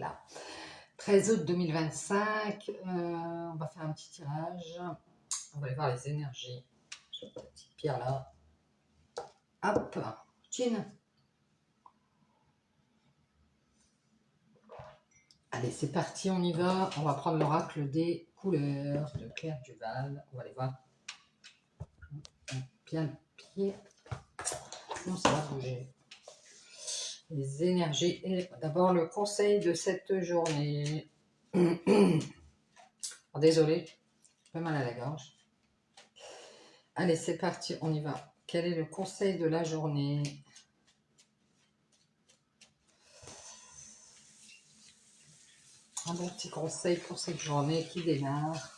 Voilà. 13 août 2025, on va faire un petit tirage. On va aller voir les énergies. Sur cette petite pierre là. Hop, chin. Allez, c'est parti, on y va. On va prendre l'oracle des couleurs de Claire Duval. On va aller voir. Bien le pied. Non, ça va bouger. Les énergies. Et d'abord, le conseil de cette journée. Oh, désolé, j'ai pas mal à la gorge. Allez, c'est parti, on y va. Quel est le conseil de la journée? Un bon petit conseil pour cette journée qui démarre.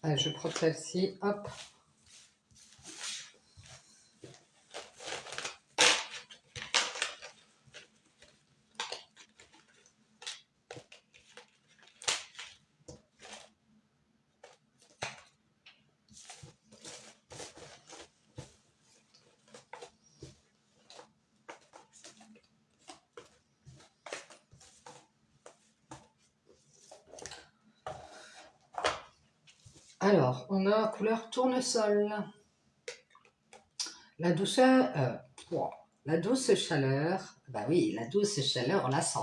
Allez, je prends celle-ci, hop. Alors, on a couleur tournesol. La douceur, la douce chaleur, bah oui, la douce chaleur, on la sent,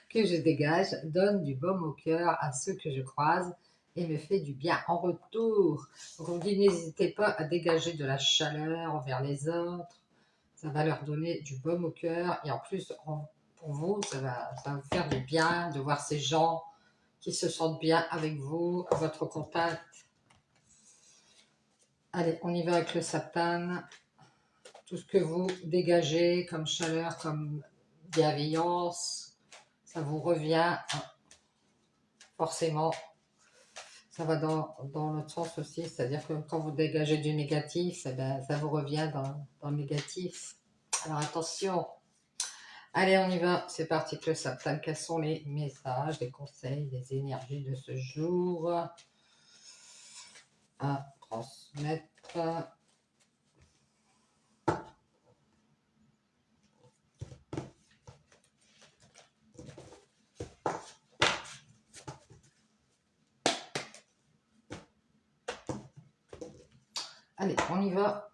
que je dégage, donne du baume au cœur à ceux que je croise et me fait du bien en retour. Donc on dit, n'hésitez pas à dégager de la chaleur envers les autres, ça va leur donner du baume au cœur et en plus, pour vous, ça va vous faire du bien de voir ces gens qui se sentent bien avec vous, à votre contact. Allez, on y va avec le Satan. Tout ce que vous dégagez comme chaleur, comme bienveillance, ça vous revient forcément. Ça va dans l'autre sens aussi, c'est-à-dire que quand vous dégagez du négatif, eh ben, ça vous revient dans le négatif. Alors attention. Allez, on y va. C'est parti que le Satan. Quels sont les messages, les conseils, les énergies de ce jour à transmettre? Allez, on y va.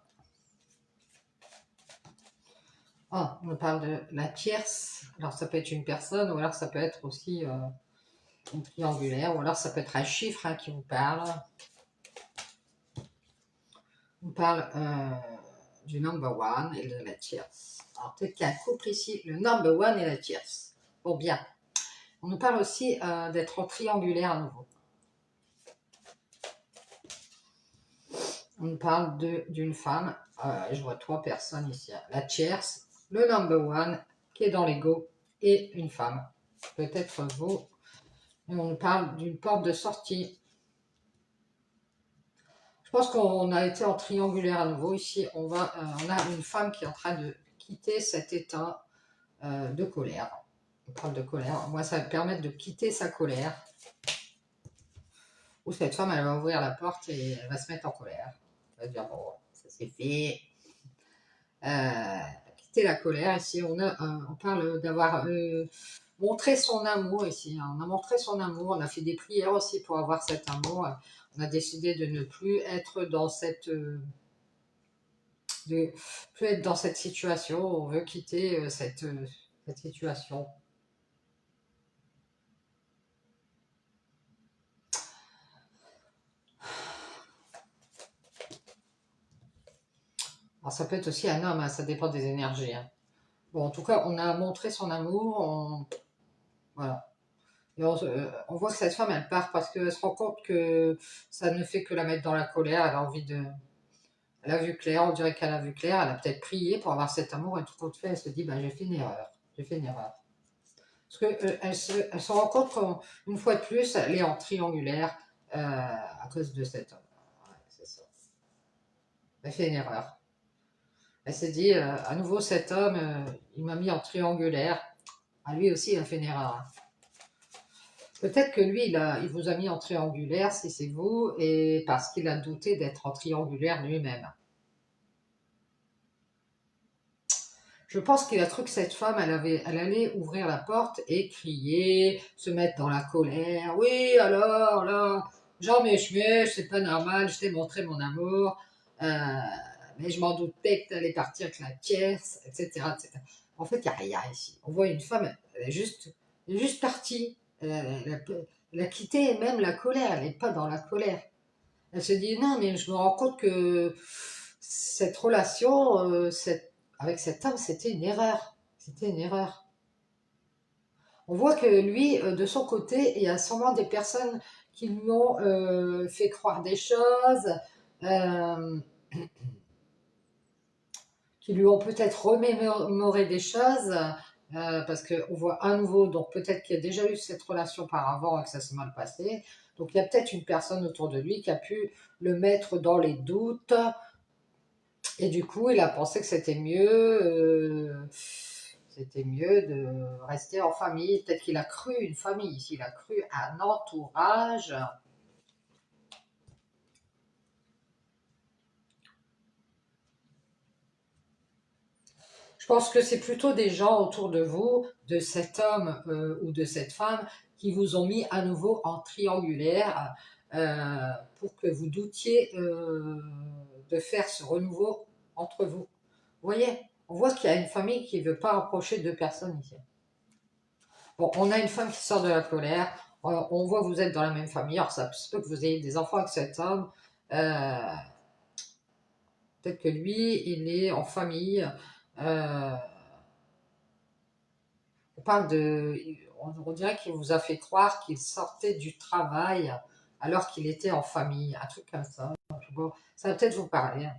Oh, on parle de la tierce. Alors, ça peut être une personne, ou alors ça peut être aussi une triangulaire, ou alors ça peut être un chiffre qui vous parle. On parle du number one et de la tierce. Alors, peut-être qu'il y a un couple ici, le number one et la tierce. Bon, bien. On nous parle aussi d'être triangulaire à nouveau. On nous parle d'une femme. Je vois 3 personnes ici. La tierce, le number one qui est dans l'ego et une femme. Peut-être vous. Et on nous parle d'une porte de sortie. Je pense qu'on a été en triangulaire à nouveau. Ici, on a une femme qui est en train de quitter cet état de colère. On parle de colère. Moi, ça va permettre de quitter sa colère. Ou cette femme, elle va ouvrir la porte et elle va se mettre en colère. Elle va dire, bon, ça c'est fait. Quitter la colère. Ici, on parle d'avoir montré son amour ici. On a montré son amour. On a fait des prières aussi pour avoir cet amour. On a décidé de ne plus être dans cette situation. On veut quitter cette situation. Alors, ça peut être aussi un homme, ça dépend des énergies. Bon, en tout cas, on a montré son amour. Voilà. Et on voit que cette femme, elle part parce qu'elle se rend compte que ça ne fait que la mettre dans la colère. Elle a envie de... Elle a vu clair, on dirait qu'elle a vu clair. Elle a peut-être prié pour avoir cet amour et tout compte fait, elle se dit, bah, j'ai fait une erreur. J'ai fait une erreur. Parce qu'elle se rend compte qu'une fois de plus, elle est en triangulaire à cause de cet homme. Ouais, c'est ça. Elle fait une erreur. Elle s'est dit, à nouveau, cet homme, il m'a mis en triangulaire. Ah, lui aussi, il a fait une erreur. Peut-être que lui, il vous a mis en triangulaire, si c'est vous, et parce qu'il a douté d'être en triangulaire lui-même. Je pense qu'il a cru que cette femme, elle allait ouvrir la porte et crier, se mettre dans la colère. Oui, alors, là, Jean Mèche, c'est pas normal, je t'ai montré mon amour, mais je m'en doutais que t'allais partir avec la tierce, etc., etc. En fait, il n'y a rien ici. On voit une femme, elle est juste partie. Elle a quitté même la colère, elle n'est pas dans la colère. Elle se dit non, mais je me rends compte que cette relation avec cet homme, c'était une erreur. C'était une erreur. On voit que lui, de son côté, il y a sûrement des personnes qui lui ont fait croire des choses, euh, qui lui ont peut-être remémoré des choses, parce qu'on voit à nouveau, donc peut-être qu'il y a déjà eu cette relation par avant et que ça s'est mal passé. Donc il y a peut-être une personne autour de lui qui a pu le mettre dans les doutes. Et du coup, il a pensé que c'était mieux de rester en famille. Peut-être qu'il a cru une famille, il a cru un entourage. Je pense que c'est plutôt des gens autour de vous, de cet homme ou de cette femme, qui vous ont mis à nouveau en triangulaire pour que vous doutiez de faire ce renouveau entre vous. Vous voyez, on voit qu'il y a une famille qui ne veut pas approcher deux personnes ici. Bon, on a une femme qui sort de la colère. On voit que vous êtes dans la même famille. Alors, ça se peut que vous ayez des enfants avec cet homme. Euh, Peut-être que lui, il est en famille. Euh, on parle de. On dirait qu'il vous a fait croire qu'il sortait du travail alors qu'il était en famille. Un truc comme ça. Bon, ça va peut-être vous parler, hein.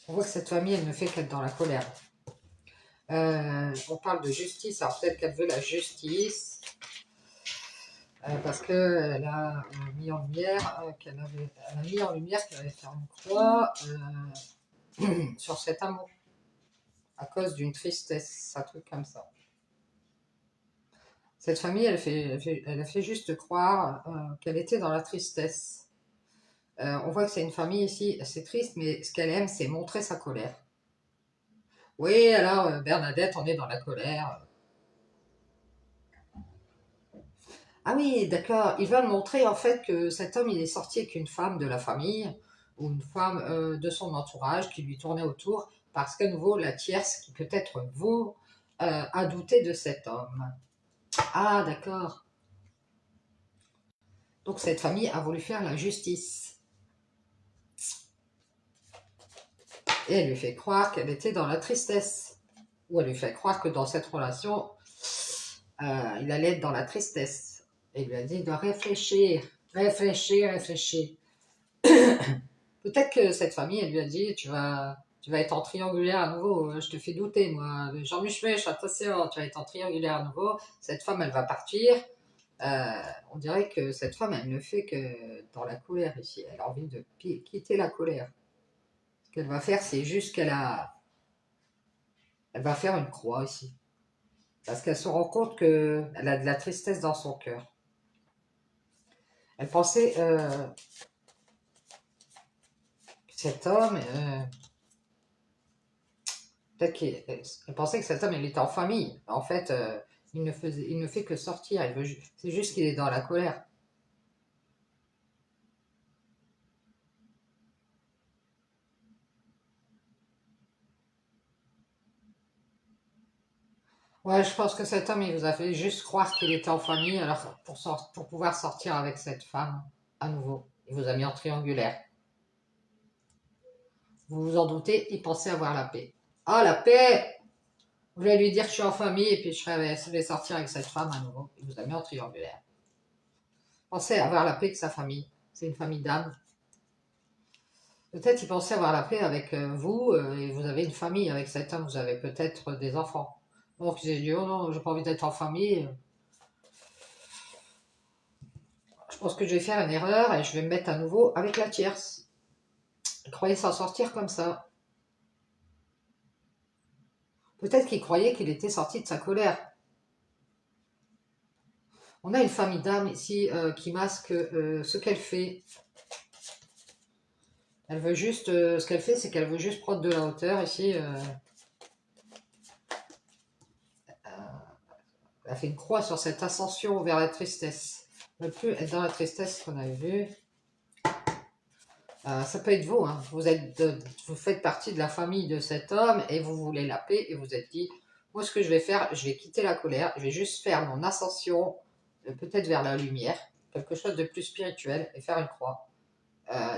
On voit que cette famille, elle ne fait qu'être dans la colère. On parle de justice. Alors, peut-être qu'elle veut la justice. Parce qu'elle a mis en lumière elle a mis en lumière qu'elle avait fait une croix sur cet amour à cause d'une tristesse, un truc comme ça. Cette famille, elle a fait juste croire qu'elle était dans la tristesse. On voit que c'est une famille ici, c'est triste, mais ce qu'elle aime, c'est montrer sa colère. Oui, alors Bernadette, on est dans la colère. Ah oui, d'accord. Ils veulent montrer en fait que cet homme, il est sorti avec une femme de la famille ou une femme de son entourage qui lui tournait autour parce qu'à nouveau, la tierce, qui peut être vous, a douté de cet homme. Ah, d'accord. Donc cette famille a voulu faire la justice. Et elle lui fait croire qu'elle était dans la tristesse. Ou elle lui fait croire que dans cette relation, il allait être dans la tristesse. Et il lui a dit de réfléchir, réfléchir, réfléchir. Peut-être que cette famille, elle lui a dit, tu vas être en triangulaire à nouveau, je te fais douter, moi. Jean-Michel, attention, tu vas être en triangulaire à nouveau. Cette femme, elle va partir. On dirait que cette femme, elle ne fait que dans la colère ici. Elle a envie de quitter la colère. Ce qu'elle va faire, c'est juste elle va faire une croix ici. Parce qu'elle se rend compte qu'elle a de la tristesse dans son cœur. Elle pensait que cet homme, peut-être qu'elle pensait que cet homme, il était en famille. En fait, il ne fait que sortir. C'est juste qu'il est dans la colère. Ouais, je pense que cet homme, il vous a fait juste croire qu'il était en famille, alors pour pouvoir sortir avec cette femme à nouveau. Il vous a mis en triangulaire. Vous vous en doutez, il pensait avoir la paix. Ah, la paix! Vous voulez lui dire que je suis en famille et puis je vais sortir avec cette femme à nouveau. Il vous a mis en triangulaire. Pensez avoir la paix avec sa famille. C'est une famille d'âmes. Peut-être il pensait avoir la paix avec vous et vous avez une famille avec cet homme. Vous avez peut-être des enfants. Donc j'ai dit, oh non, j'ai pas envie d'être en famille. Je pense que je vais faire une erreur et je vais me mettre à nouveau avec la tierce. Il croyait s'en sortir comme ça. Peut-être qu'il croyait qu'il était sorti de sa colère. On a une famille d'âmes ici qui masque ce qu'elle fait. Elle veut juste, ce qu'elle fait, c'est qu'elle veut juste prendre de la hauteur ici. Elle fait une croix sur cette ascension vers la tristesse. Elle ne veut plus être dans la tristesse qu'on avait vu. Ça peut être vous, hein. Vous faites partie de la famille de cet homme et vous voulez la paix et vous êtes dit, moi ce que je vais faire, je vais quitter la colère, je vais juste faire mon ascension, peut-être vers la lumière, quelque chose de plus spirituel et faire une croix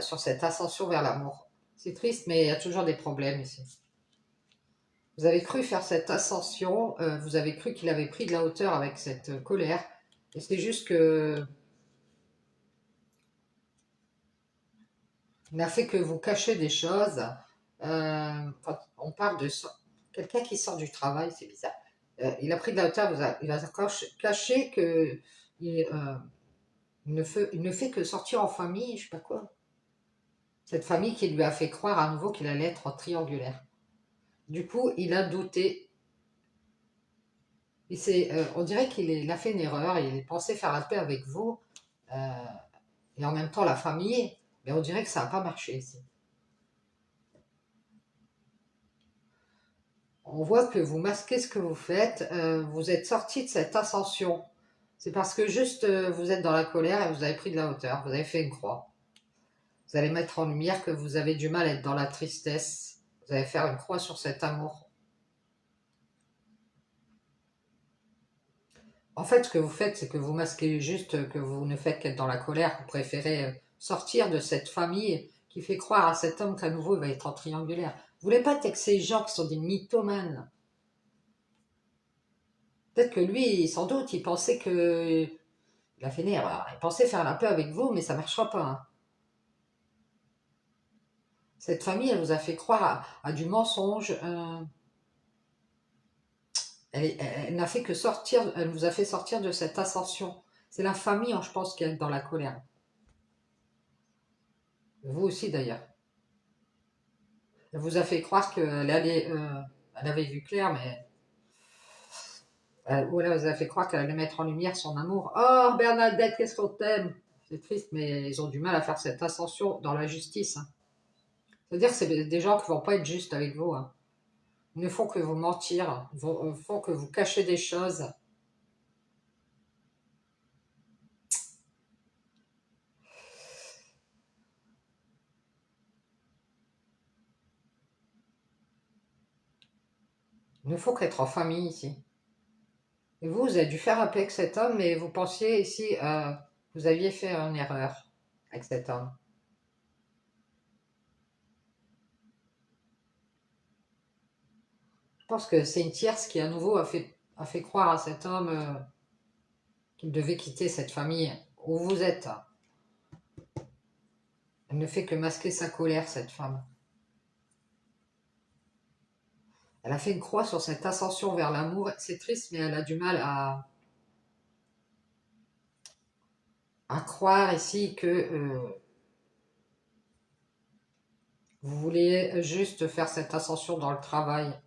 sur cette ascension vers l'amour. C'est triste, mais il y a toujours des problèmes ici. Vous avez cru faire cette ascension, vous avez cru qu'il avait pris de la hauteur avec cette colère, et c'est juste que il n'a fait que vous cacher des choses. Quand on parle de quelqu'un qui sort du travail, c'est bizarre. Il a pris de la hauteur, il a caché que il ne fait que sortir en famille, je sais pas quoi. Cette famille qui lui a fait croire à nouveau qu'il allait être triangulaire. Du coup, il a douté. On dirait qu'il a fait une erreur, il pensait faire la paix avec vous, euh, et en même temps la famille, mais on dirait que ça n'a pas marché ici. On voit que vous masquez ce que vous faites, vous êtes sorti de cette ascension. C'est parce que juste vous êtes dans la colère et vous avez pris de la hauteur, vous avez fait une croix. Vous allez mettre en lumière que vous avez du mal à être dans la tristesse. Vous allez faire une croix sur cet amour. En fait, ce que vous faites, c'est que vous masquez juste que vous ne faites qu'être dans la colère. Vous préférez sortir de cette famille qui fait croire à cet homme qu'à nouveau il va être en triangulaire. Vous voulez pas être avec ces gens qui sont des mythomanes. Peut-être que lui, sans doute, il pensait que il a fait une erreur. Il pensait faire la paix avec vous, mais ça ne marchera pas, hein. Cette famille, elle vous a fait croire à du mensonge. Elle n'a fait que sortir, elle vous a fait sortir de cette ascension. C'est la famille, hein, je pense, qui est dans la colère. Vous aussi, d'ailleurs. Elle vous a fait croire elle avait vu clair, mais ou elle vous a fait croire qu'elle allait mettre en lumière son amour. Oh, Bernadette, qu'est-ce qu'on t'aime! C'est triste, mais ils ont du mal à faire cette ascension dans la justice, hein. C'est-à-dire que c'est des gens qui ne vont pas être justes avec vous, hein. Ils ne font que vous mentir, ils font que vous cacher des choses. Ils ne font qu'être en famille ici. Et vous avez dû faire la paix avec cet homme, mais vous pensiez ici, vous aviez fait une erreur avec cet homme. Je pense que c'est une tierce qui à nouveau a fait croire à cet homme qu'il devait quitter cette famille où vous êtes. Elle ne fait que masquer sa colère, cette femme. Elle a fait une croix sur cette ascension vers l'amour. C'est triste, mais elle a du mal à croire ici que vous voulez juste faire cette ascension dans le travail.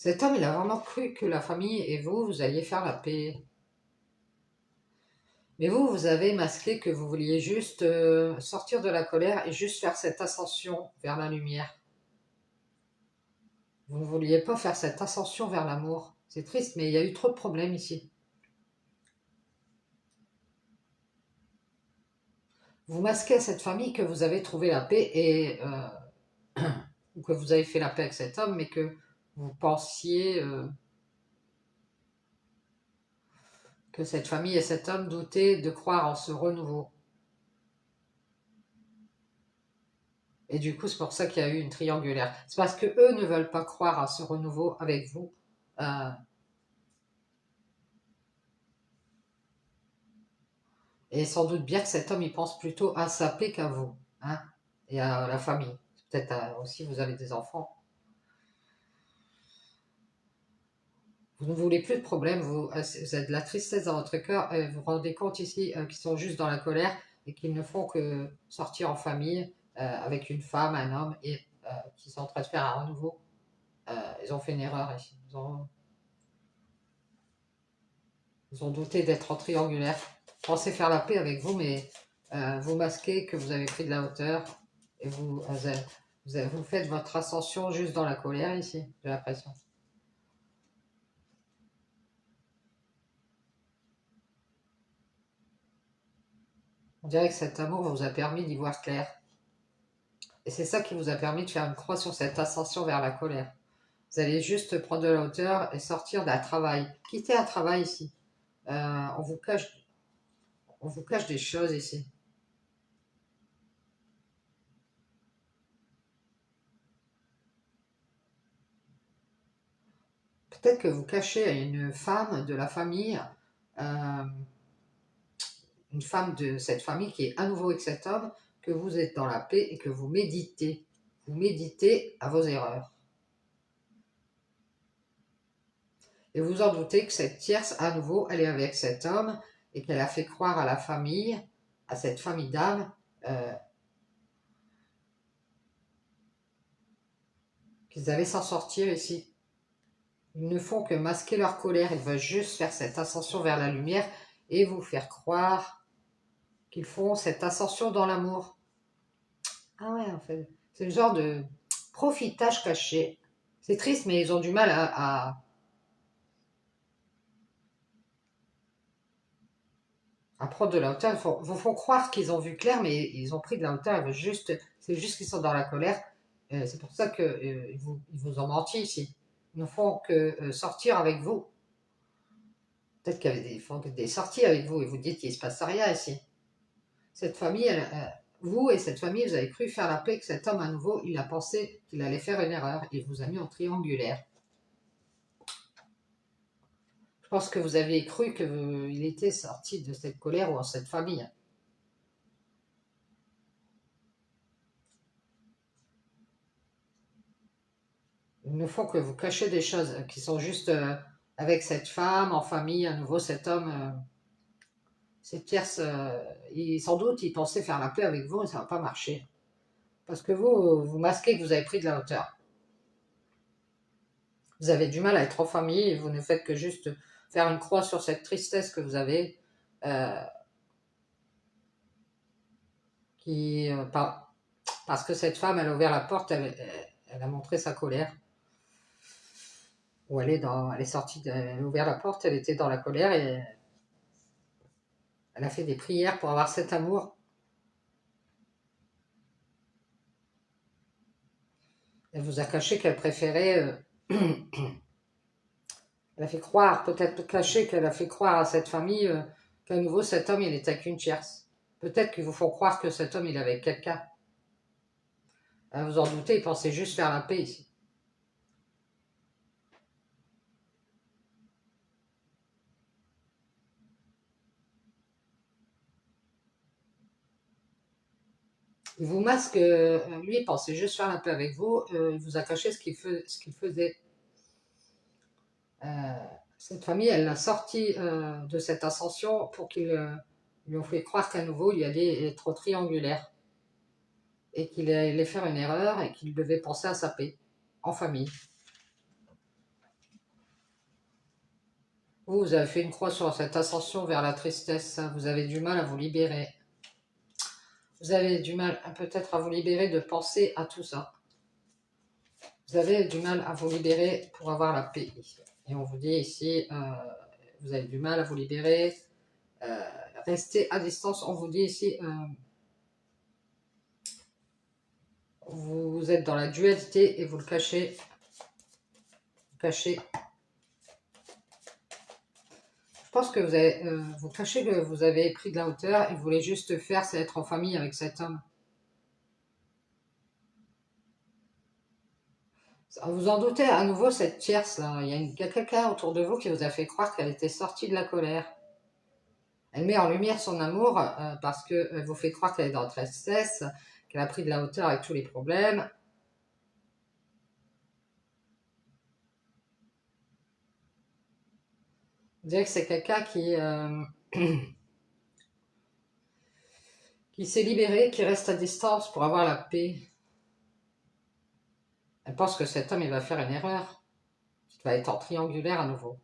Cet homme, il a vraiment cru que la famille et vous, vous alliez faire la paix. Mais vous, vous avez masqué que vous vouliez juste sortir de la colère et juste faire cette ascension vers la lumière. Vous ne vouliez pas faire cette ascension vers l'amour. C'est triste, mais il y a eu trop de problèmes ici. Vous masquez à cette famille que vous avez trouvé la paix ou que vous avez fait la paix avec cet homme, mais que vous pensiez que cette famille et cet homme doutaient de croire en ce renouveau. Et du coup, c'est pour ça qu'il y a eu une triangulaire. C'est parce que eux ne veulent pas croire à ce renouveau avec vous. Euh, et sans doute bien que cet homme, il pense plutôt à sa paix qu'à vous, hein, et à la famille. Peut-être aussi, vous avez des enfants. Vous ne voulez plus de problème, vous avez de la tristesse dans votre cœur, et vous vous rendez compte ici qu'ils sont juste dans la colère et qu'ils ne font que sortir en famille avec une femme, un homme, et qu'ils sont en train de faire un renouveau. Ils ont fait une erreur ici. Ils ont douté d'être en triangulaire. Pensez faire la paix avec vous, mais vous masquez que vous avez pris de la hauteur et vous faites votre ascension juste dans la colère ici, j'ai l'impression. On dirait que cet amour vous a permis d'y voir clair. Et c'est ça qui vous a permis de faire une croix sur cette ascension vers la colère. Vous allez juste prendre de la hauteur et sortir d'un travail. Quittez un travail ici. On vous cache des choses ici. Peut-être que vous cachez à une femme de la famille, euh, une femme de cette famille qui est à nouveau avec cet homme, que vous êtes dans la paix et que vous méditez. Vous méditez à vos erreurs. Et vous en doutez que cette tierce, à nouveau, elle est avec cet homme et qu'elle a fait croire à la famille, à cette famille d'âmes, euh, qu'ils allaient s'en sortir ici. Ils ne font que masquer leur colère, ils veulent juste faire cette ascension vers la lumière et vous faire croire qu'ils font cette ascension dans l'amour. Ah ouais, en fait, c'est le genre de profitage caché. C'est triste, mais ils ont du mal à prendre de la hauteur. Vous font croire qu'ils ont vu clair, mais ils ont pris de la hauteur. C'est juste qu'ils sont dans la colère. C'est pour ça qu'ils ils vous ont menti ici. Ils ne font que sortir avec vous. Peut-être qu'ils font des sorties avec vous et vous dites qu'il ne se passe rien ici. Cette famille, vous et cette famille, vous avez cru faire la paix avec cet homme à nouveau. Il a pensé qu'il allait faire une erreur. Il vous a mis en triangulaire. Je pense que vous avez cru qu'il était sorti de cette colère ou en cette famille. Ils ne font que vous cacher des choses qui sont juste avec cette femme, en famille, à nouveau cet homme. Cette tierce, sans doute, il pensait faire la paix avec vous et ça ne va pas marcher. Parce que vous masquez que vous avez pris de la hauteur. Vous avez du mal à être en famille et vous ne faites que juste faire une croix sur cette tristesse que vous avez. Euh, parce que cette femme, elle a ouvert la porte, elle a montré sa colère. Ou elle est sortie, elle a ouvert la porte, elle était dans la colère et elle a fait des prières pour avoir cet amour. Elle vous a caché qu'elle préférait. Elle a fait croire, peut-être caché qu'elle a fait croire à cette famille qu'à nouveau cet homme il était qu'une tierce. Peut-être qu'ils vous font croire que cet homme il est avec quelqu'un. Vous en doutez, il pensait juste faire la paix ici. Il vous masque, lui il pensait juste faire la paix avec vous, il vous a caché ce qu'il faisait. Cette famille, elle l'a sorti de cette ascension pour qu'ils lui ont fait croire qu'à nouveau il allait être triangulaire et qu'il allait faire une erreur et qu'il devait penser à sa paix en famille. Vous avez fait une croix sur cette ascension vers la tristesse, vous avez du mal à vous libérer. Vous avez du mal peut-être à vous libérer de penser à tout ça. Vous avez du mal à vous libérer pour avoir la paix. Et on vous dit ici, vous avez du mal à vous libérer. Restez à distance. On vous dit ici, vous êtes dans la dualité et vous le cachez. Cachez. Je pense que vous cachez que vous avez pris de la hauteur et vous voulez juste faire, c'est être en famille avec cet homme. Vous en doutez, à nouveau, cette tierce, là, il y a quelqu'un autour de vous qui vous a fait croire qu'elle était sortie de la colère. Elle met en lumière son amour parce qu'elle vous fait croire qu'elle est dans la tristesse, qu'elle a pris de la hauteur avec tous les problèmes. On dirait que c'est quelqu'un qui s'est libéré, qui reste à distance pour avoir la paix. Elle pense que cet homme, il va faire une erreur. Il va être en triangulaire à nouveau.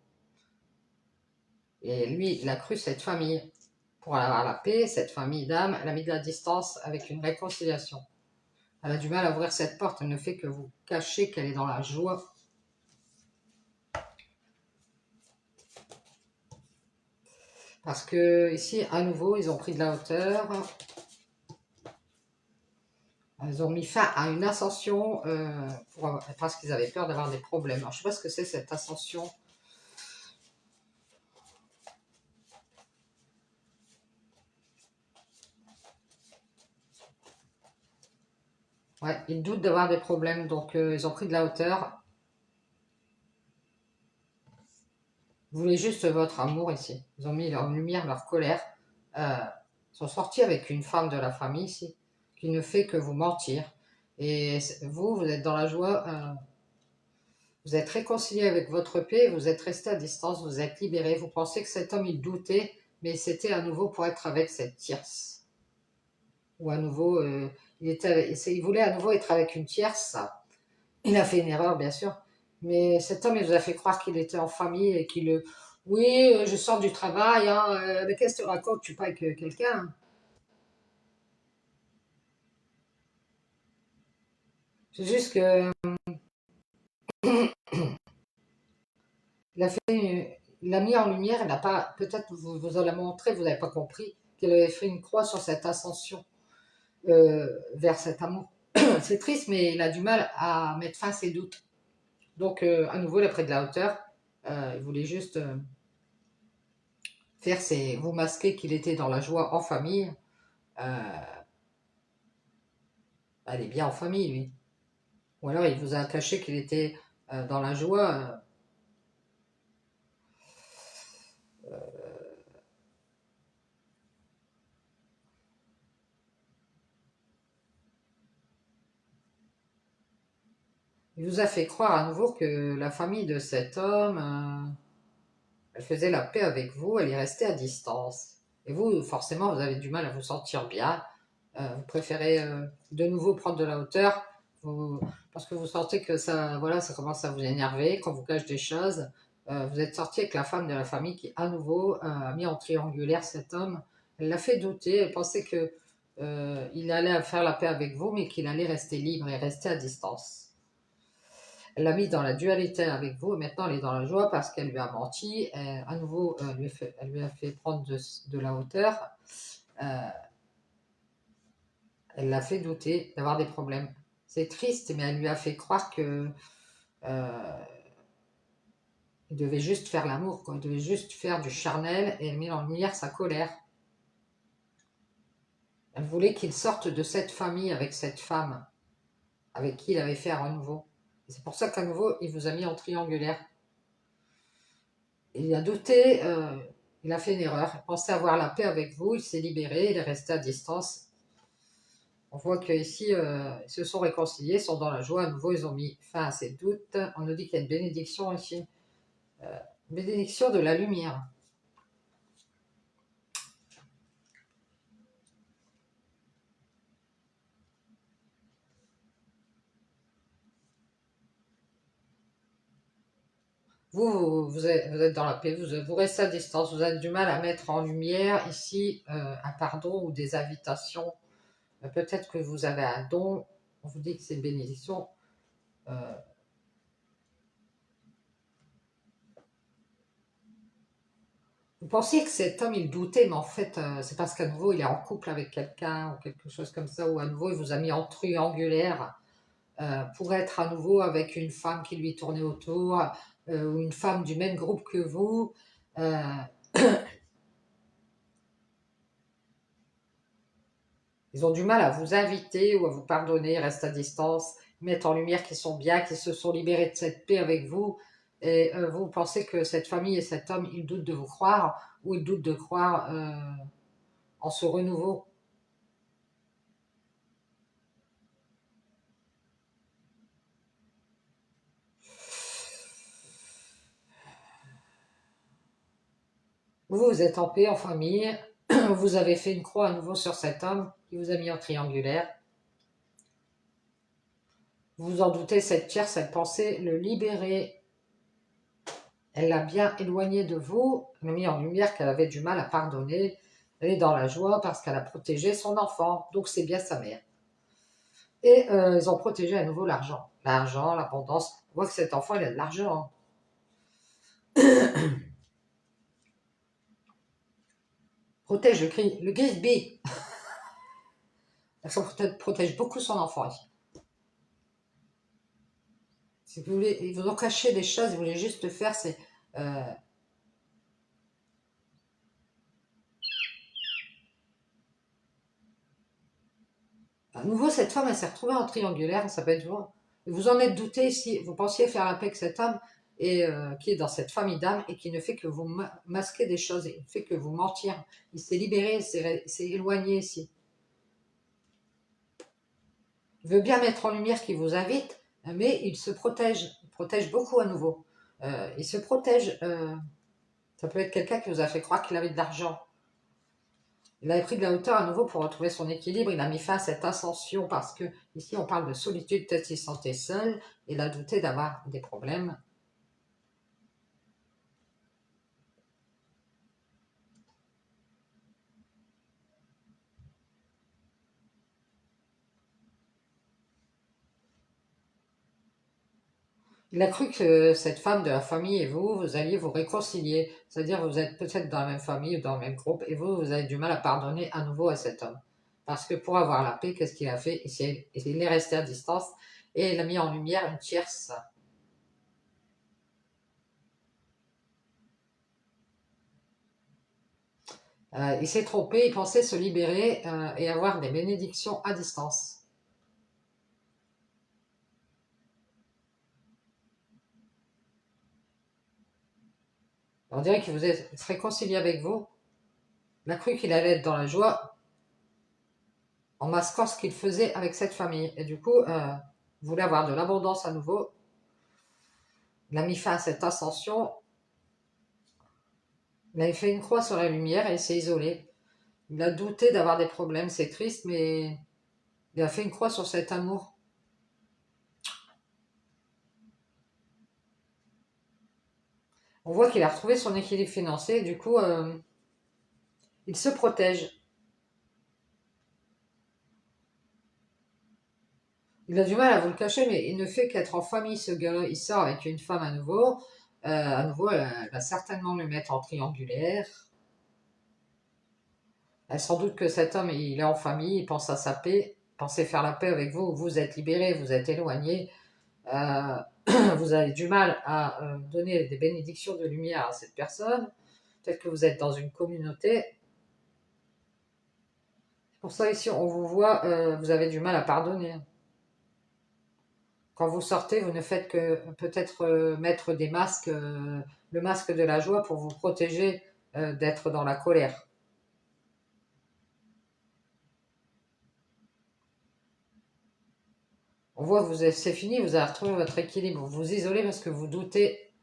Et lui, il a cru cette famille. Pour avoir la paix, cette famille d'âmes, elle a mis de la distance avec une réconciliation. Elle a du mal à ouvrir cette porte, elle ne fait que vous cacher qu'elle est dans la joie. Parce que ici, à nouveau, ils ont pris de la hauteur. Ils ont mis fin à une ascension parce qu'ils avaient peur d'avoir des problèmes. Alors, je ne sais pas ce que c'est cette ascension. Ouais, ils doutent d'avoir des problèmes, donc ils ont pris de la hauteur. Vous voulez juste votre amour ici. Ils ont mis en lumière leur colère. Euh, ils sont sortis avec une femme de la famille ici, qui ne fait que vous mentir. Et vous, vous êtes dans la joie. Vous êtes réconcilié avec votre paix, vous êtes resté à distance, vous êtes libéré. Vous pensez que cet homme, il doutait, mais c'était à nouveau pour être avec cette tierce. Ou à nouveau, il voulait à nouveau être avec une tierce. Il a fait une erreur, bien sûr. Mais cet homme, il vous a fait croire qu'il était en famille et qu'il... oui, je sors du travail, hein, mais qu'est-ce que tu racontes? Tu parles avec quelqu'un? C'est juste que il a fait, il a mis en lumière, il n'a pas, peut-être vous allez montrer, vous n'avez pas compris qu'il avait fait une croix sur cette ascension vers cet amour. C'est triste, mais il a du mal à mettre fin à ses doutes. Donc, à nouveau, il a pris de la hauteur. Il voulait juste vous masquer qu'il était dans la joie en famille. Euh, Elle est bien en famille, lui. Ou alors il vous a caché qu'il était dans la joie. Il vous a fait croire à nouveau que la famille de cet homme, elle faisait la paix avec vous, elle est restée à distance. Et vous, forcément, vous avez du mal à vous sentir bien. Vous préférez de nouveau prendre de la hauteur parce que vous sentez que ça, voilà, ça commence à vous énerver, qu'on vous cache des choses. Vous êtes sorti avec la femme de la famille qui, à nouveau, a mis en triangulaire cet homme. Elle l'a fait douter, elle pensait que il allait faire la paix avec vous, mais qu'il allait rester libre et rester à distance. Elle l'a mis dans la dualité avec vous, et maintenant elle est dans la joie parce qu'elle lui a menti. Et à nouveau, elle lui a fait prendre de la hauteur. Euh, Elle l'a fait douter d'avoir des problèmes. C'est triste, mais elle lui a fait croire que euh, il devait juste faire l'amour, quoi. Il devait juste faire du charnel et elle met en lumière sa colère. Elle voulait qu'il sorte de cette famille avec cette femme avec qui il avait fait un renouveau. Et c'est pour ça qu'à nouveau, il vous a mis en triangulaire. Et il a douté, il a fait une erreur. Il pensait avoir la paix avec vous, il s'est libéré, il est resté à distance. On voit qu'ici, ils se sont réconciliés, sont dans la joie. À nouveau, ils ont mis fin à ces doutes. On nous dit qu'il y a une bénédiction ici. Bénédiction de la lumière. Vous êtes dans la paix, vous restez à distance, vous avez du mal à mettre en lumière ici un pardon ou des invitations. Peut-être que vous avez un don, on vous dit que c'est une bénédiction. Euh, vous pensiez que cet homme, il doutait, mais en fait, c'est parce qu'à nouveau, il est en couple avec quelqu'un ou quelque chose comme ça, ou à nouveau, il vous a mis en triangulaire pour être à nouveau avec une femme qui lui tournait autour, ou une femme du même groupe que vous. Euh, Ils ont du mal à vous inviter ou à vous pardonner, ils restent à distance, ils mettent en lumière qu'ils sont bien, qu'ils se sont libérés de cette paix avec vous. Et vous pensez que cette famille et cet homme, ils doutent de vous croire ou ils doutent de croire en ce renouveau. Vous, vous êtes en paix, en famille. Vous avez fait une croix à nouveau sur cet homme qui vous a mis en triangulaire. Vous vous en doutez, cette chair, cette pensée, le libérer. Elle l'a bien éloigné de vous. Elle a mis en lumière qu'elle avait du mal à pardonner. Elle est dans la joie parce qu'elle a protégé son enfant. Donc c'est bien sa mère. Et ils ont protégé à nouveau l'argent. L'argent, l'abondance. On voit que cet enfant, il a de l'argent. Protège le Grisby. Ça protège beaucoup son enfant ici. Si vous voulez, ils vous ont caché des choses, ils voulaient juste faire, c'est... à nouveau, cette femme, elle s'est retrouvée en triangulaire, ça peut être vous. Vous en êtes douté si vous pensiez faire la paix avec cet homme et qui est dans cette famille d'âmes et qui ne fait que vous masquer des choses, il ne fait que vous mentir. Il s'est libéré, il s'est éloigné ici. Il veut bien mettre en lumière qu'il vous invite, mais il se protège. Il protège beaucoup à nouveau. Il se protège. Ça peut être quelqu'un qui vous a fait croire qu'il avait de l'argent. Il avait pris de la hauteur à nouveau pour retrouver son équilibre. Il a mis fin à cette ascension parce que ici on parle de solitude. Peut-être qu'il se sentait seul. Il a douté d'avoir des problèmes. Il a cru que cette femme de la famille et vous alliez vous réconcilier. C'est-à-dire vous êtes peut-être dans la même famille ou dans le même groupe et vous avez du mal à pardonner à nouveau à cet homme. Parce que pour avoir la paix, qu'est-ce qu'il a fait? Il est resté à distance et il a mis en lumière une tierce. Il s'est trompé, il pensait se libérer et avoir des bénédictions à distance. On dirait qu'il se réconcilier avec vous. Il a cru qu'il allait être dans la joie en masquant ce qu'il faisait avec cette famille. Et du coup, il voulait avoir de l'abondance à nouveau. Il a mis fin à cette ascension. Il avait fait une croix sur la lumière et il s'est isolé. Il a douté d'avoir des problèmes, c'est triste, mais il a fait une croix sur cet amour. On voit qu'il a retrouvé son équilibre financier et du coup, il se protège. Il a du mal à vous le cacher, mais il ne fait qu'être en famille, ce gars-là. Il sort avec une femme à nouveau. Elle va certainement le mettre en triangulaire. Elle sans doute que cet homme, il est en famille, il pense à sa paix. Pensez faire la paix avec vous. Vous êtes libéré, vous êtes éloigné. Vous avez du mal à donner des bénédictions de lumière à cette personne. Peut-être que vous êtes dans une communauté. C'est pour ça, ici, on vous voit, vous avez du mal à pardonner. Quand vous sortez, vous ne faites que peut-être mettre des masques, le masque de la joie pour vous protéger d'être dans la colère. On voit que c'est fini, vous avez retrouvé votre équilibre. Vous vous isolez parce que vous doutez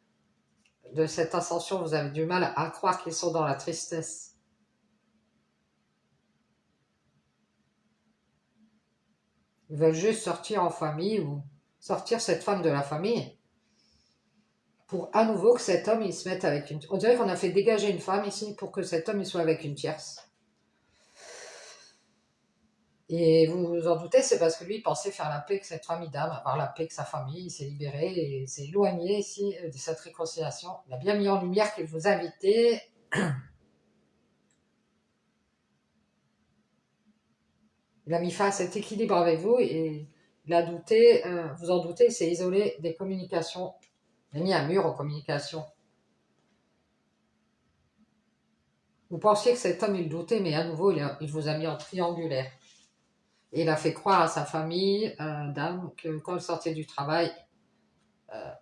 de cette ascension, vous avez du mal à croire qu'ils sont dans la tristesse. Ils veulent juste sortir en famille ou sortir cette femme de la famille pour à nouveau que cet homme il se mette avec une... On dirait qu'on a fait dégager une femme ici pour que cet homme il soit avec une tierce. Et vous vous en doutez, c'est parce que lui il pensait faire la paix avec cette famille d'âme, avoir la paix avec sa famille, il s'est libéré et s'est éloigné ici de cette réconciliation. Il a bien mis en lumière qu'il vous invitait. Il a mis fin à cet équilibre avec vous et il a douté, vous en doutez, il s'est isolé des communications. Il a mis un mur aux communications. Vous pensiez que cet homme, il doutait, mais à nouveau, il vous a mis en triangulaire. Et il a fait croire à sa famille d'âme que quand il sortait du travail, il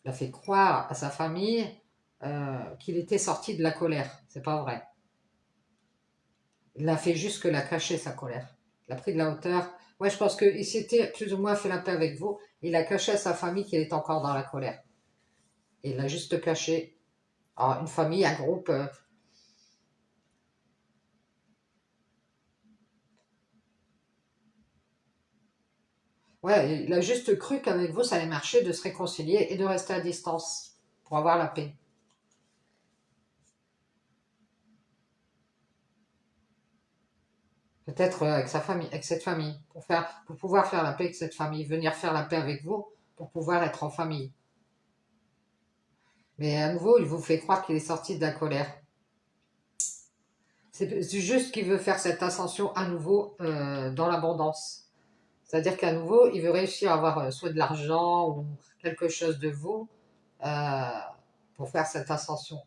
a fait croire à sa famille qu'il était sorti de la colère. C'est pas vrai. Il a fait juste que la cacher, sa colère. Il a pris de la hauteur. Ouais, je pense qu'il s'était plus ou moins fait la paix avec vous. Il a caché à sa famille qu'il est encore dans la colère. Et il l'a juste caché. Alors, une famille, un groupe. Ouais, il a juste cru qu'avec vous, ça allait marcher de se réconcilier et de rester à distance pour avoir la paix. Peut-être avec sa famille, avec cette famille, pour pouvoir faire la paix avec cette famille, venir faire la paix avec vous, pour pouvoir être en famille. Mais à nouveau, il vous fait croire qu'il est sorti de la colère. C'est juste qu'il veut faire cette ascension à nouveau dans l'abondance. C'est-à-dire qu'à nouveau, il veut réussir à avoir soit de l'argent ou quelque chose de vous euh, pour faire cette ascension.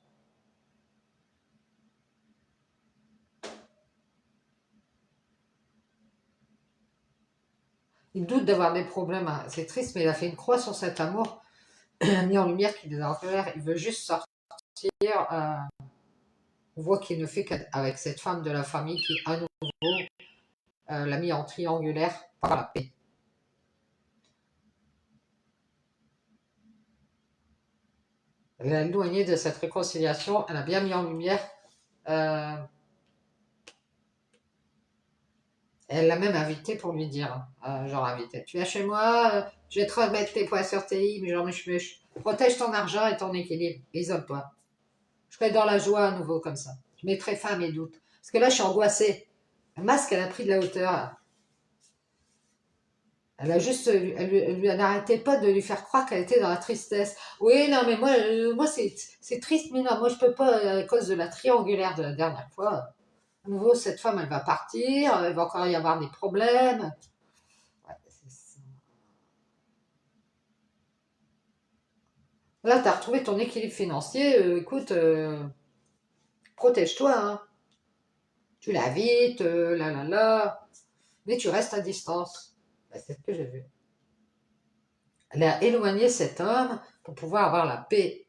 Il doute d'avoir des problèmes, hein. C'est triste, mais il a fait une croix sur cet amour mis en lumière qu'il est en colère. Il veut juste sortir. euh, on voit qu'il ne fait qu'avec cette femme de la famille qui, à nouveau, l'a mis en triangulaire par la paix. Elle l'a éloigné de cette réconciliation. Elle a bien mis en lumière. euh, Elle l'a même invité pour lui dire, genre invité, tu viens chez moi, je vais te remettre tes points sur tes i, mais genre mèche. Protège ton argent et ton équilibre, isole-toi. Je serai dans la joie à nouveau comme ça. Je mettrai fin à mes doutes. Parce que là, je suis angoissée. Le masque, elle a pris de la hauteur. Elle a juste, elle n'arrêtait pas de lui faire croire qu'elle était dans la tristesse. Oui, non, mais moi c'est triste, mais non, moi je peux pas à cause de la triangulaire de la dernière fois. À nouveau, cette femme, elle va partir, il va encore y avoir des problèmes. Ouais, là, tu as retrouvé ton équilibre financier. Écoute, protège-toi, hein. Tu l'invites, mais tu restes à distance. Ben, c'est ce que j'ai vu. Elle a éloigné cet homme pour pouvoir avoir la paix.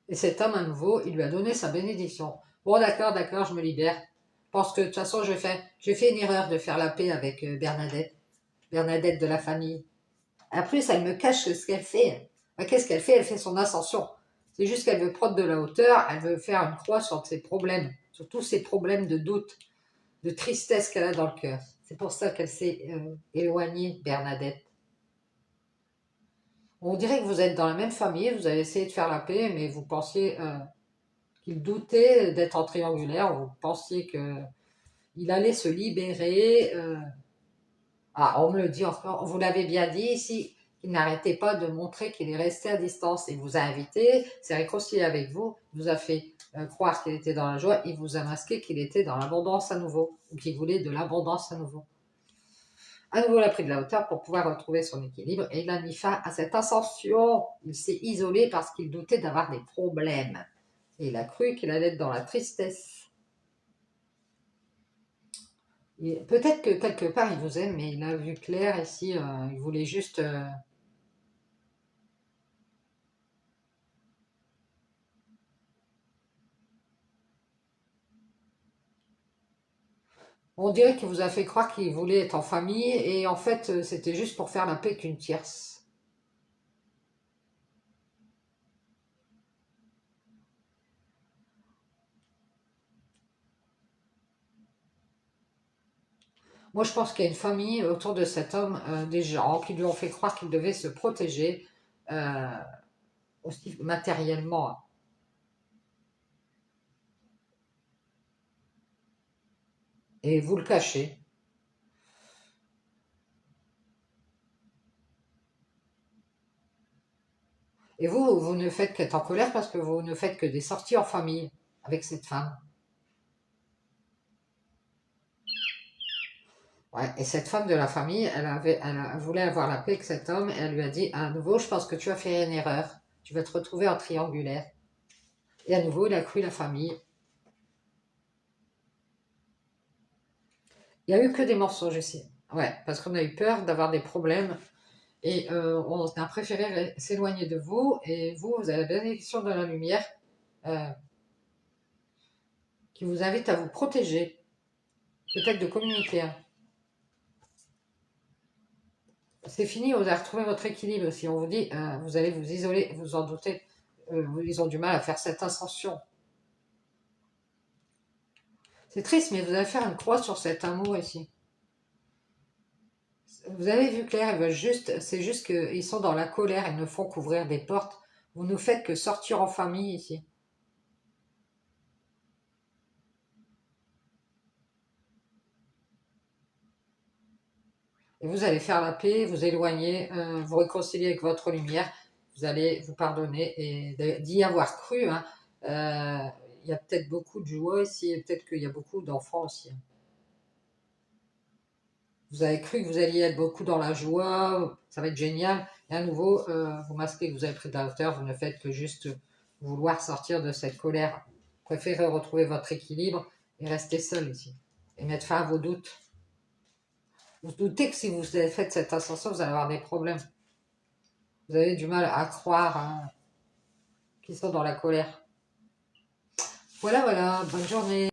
Et cet homme, à nouveau, il lui a donné sa bénédiction. Bon, d'accord, je me libère. Je pense que de toute façon, j'ai fait une erreur de faire la paix avec Bernadette. Bernadette de la famille. En plus, elle me cache ce qu'elle fait. Qu'est-ce qu'elle fait? Elle fait son ascension. C'est juste qu'elle veut prendre de la hauteur, elle veut faire une croix sur ses problèmes, sur tous ses problèmes de doute, de tristesse qu'elle a dans le cœur. C'est pour ça qu'elle s'est éloignée, Bernadette. On dirait que vous êtes dans la même famille, vous avez essayé de faire la paix, mais vous pensiez qu'il doutait d'être en triangulaire, vous pensiez qu'il allait se libérer. Ah, on me le dit encore, vous l'avez bien dit ici, qu'il n'arrêtait pas de montrer qu'il est resté à distance. Il vous a invité, s'est réconcilié avec vous, vous a fait croire qu'il était dans la joie, il vous a masqué qu'il était dans l'abondance à nouveau, ou qu'il voulait de l'abondance à nouveau. À nouveau, il a pris de la hauteur pour pouvoir retrouver son équilibre et il a mis fin à cette ascension. Il s'est isolé parce qu'il doutait d'avoir des problèmes. Et il a cru qu'il allait être dans la tristesse. Peut-être que quelque part il vous aime, mais il a vu clair ici, il voulait juste. On dirait qu'il vous a fait croire qu'il voulait être en famille et en fait c'était juste pour faire la paix qu'une tierce. Moi je pense qu'il y a une famille autour de cet homme, des gens qui lui ont fait croire qu'il devait se protéger euh, aussi matériellement. Et vous le cachez. Et vous ne faites qu'être en colère parce que vous ne faites que des sorties en famille avec cette femme. Ouais, et cette femme de la famille, elle voulait avoir la paix avec cet homme et elle lui a dit à nouveau, je pense que tu as fait une erreur. Tu vas te retrouver en triangulaire. Et à nouveau, il a cru la famille. Il n'y a eu que des mensonges ici. Ouais, parce qu'on a eu peur d'avoir des problèmes et on a préféré s'éloigner de vous. Et vous, vous avez la bénédiction de la lumière euh, qui vous invite à vous protéger, peut-être de communiquer, hein. C'est fini, vous avez retrouvé votre équilibre. Si on vous dit, vous allez vous isoler, vous en doutez, ils ont du mal à faire cette ascension. C'est triste, mais vous allez faire une croix sur cet amour ici. Vous avez vu clair, ils veulent juste, c'est juste qu'ils sont dans la colère, ils ne font qu'ouvrir des portes. Vous ne faites que sortir en famille ici. Et vous allez faire la paix, vous éloigner, vous réconcilier avec votre lumière, vous allez vous pardonner et d'y avoir cru. Hein. Il y a peut-être beaucoup de joie ici et peut-être qu'il y a beaucoup d'enfants aussi. Hein. Vous avez cru que vous alliez être beaucoup dans la joie, ça va être génial. Et à nouveau, vous masquez que vous avez pris de la hauteur, vous ne faites que juste vouloir sortir de cette colère. Préférez retrouver votre équilibre et rester seul ici. Et mettre fin à vos doutes. Vous doutez que si vous avez fait cette ascension, vous allez avoir des problèmes. Vous avez du mal à croire hein, qu'ils sont dans la colère. Voilà, voilà, bonne journée.